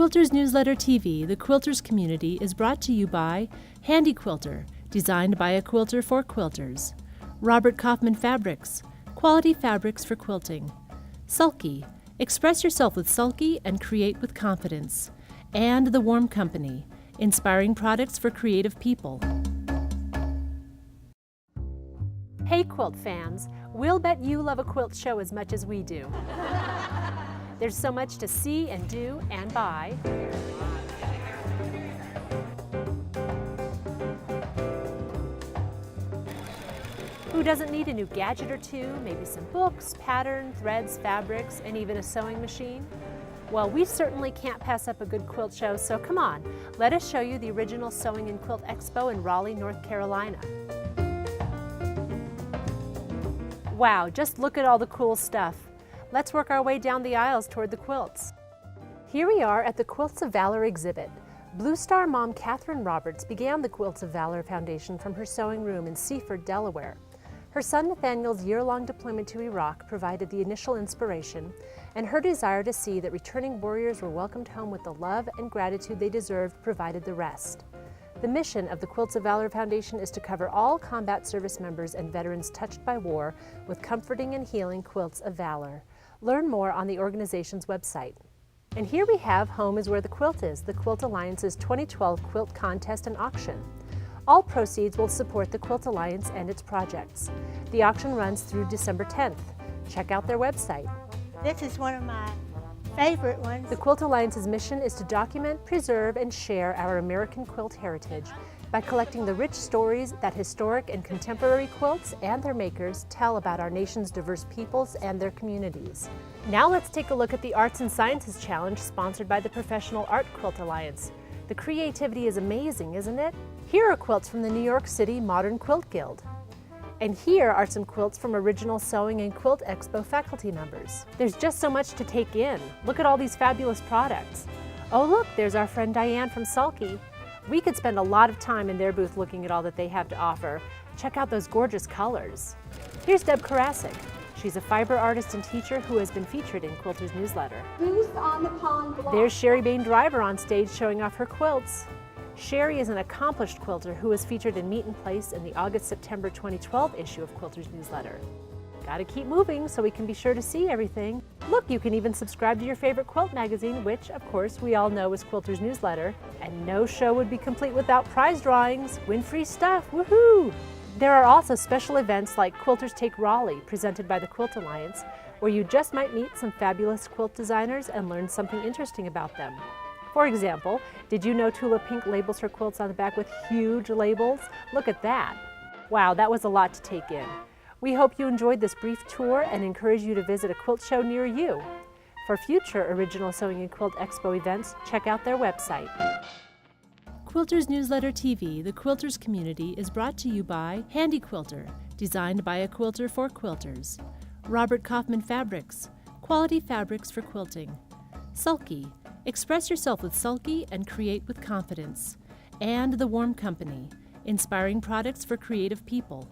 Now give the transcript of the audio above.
Quilters Newsletter TV, the Quilters community, is brought to you by Handy Quilter, designed by a quilter for quilters. Robert Kaufman Fabrics, quality fabrics for quilting. Sulky, express yourself with Sulky and create with confidence. And The Warm Company, inspiring products for creative people. Hey quilt fans, we'll bet you love a quilt show as much as we do. There's so much to see and do and buy. Who doesn't need a new gadget or two, maybe some books, pattern, threads, fabrics, and even a sewing machine? Well, we certainly can't pass up a good quilt show, so come on, let us show you the original Sewing Quilt Expo in Raleigh, North Carolina. Wow, just look at all the cool stuff. Let's work our way down the aisles toward the quilts. Here we are at the Quilts of Valor exhibit. Blue Star mom Catherine Roberts began the Quilts of Valor Foundation from her sewing room in Seaford, Delaware. Her son Nathaniel's year-long deployment to Iraq provided the initial inspiration, and her desire to see that returning warriors were welcomed home with the love and gratitude they deserved provided the rest. The mission of the Quilts of Valor Foundation is to cover all combat service members and veterans touched by war with comforting and healing quilts of valor. Learn more on the organization's website. And here we have Home is Where the Quilt Is, the Quilt Alliance's 2012 quilt contest and auction. All proceeds will support the Quilt Alliance and its projects. The auction runs through December 10th. Check out their website. This is one of my favorite ones. The Quilt Alliance's mission is to document, preserve, and share our American quilt heritage by collecting the rich stories that historic and contemporary quilts and their makers tell about our nation's diverse peoples and their communities. Now let's take a look at the Arts and Sciences Challenge sponsored by the Professional Art Quilt Alliance. The creativity is amazing, isn't it? Here are quilts from the New York City Modern Quilt Guild. And here are some quilts from original Sewing and Quilt Expo faculty members. There's just so much to take in. Look at all these fabulous products. Oh look, there's our friend Diane from Sulky. We could spend a lot of time in their booth looking at all that they have to offer. Check out those gorgeous colors. Here's Deb Karasik. She's a fiber artist and teacher who has been featured in Quilters Newsletter. Booth on the Pond Block. There's Sherry Bain Driver on stage showing off her quilts. Sherry is an accomplished quilter who was featured in Meet and Place in the August-September 2012 issue of Quilters Newsletter. Gotta keep moving so we can be sure to see everything. Look, you can even subscribe to your favorite quilt magazine, which, of course, we all know is Quilters Newsletter. And no show would be complete without prize drawings. Win free stuff, woohoo! There are also special events like Quilters Take Raleigh, presented by the Quilt Alliance, where you just might meet some fabulous quilt designers and learn something interesting about them. For example, did you know Tula Pink labels her quilts on the back with huge labels? Look at that. Wow, that was a lot to take in. We hope you enjoyed this brief tour and encourage you to visit a quilt show near you. For future original Sewing and Quilt Expo events, check out their website. Quilters Newsletter TV, the Quilters community, is brought to you by Handy Quilter, designed by a quilter for quilters. Robert Kaufman Fabrics, quality fabrics for quilting. Sulky, express yourself with Sulky and create with confidence. And The Warm Company, inspiring products for creative people.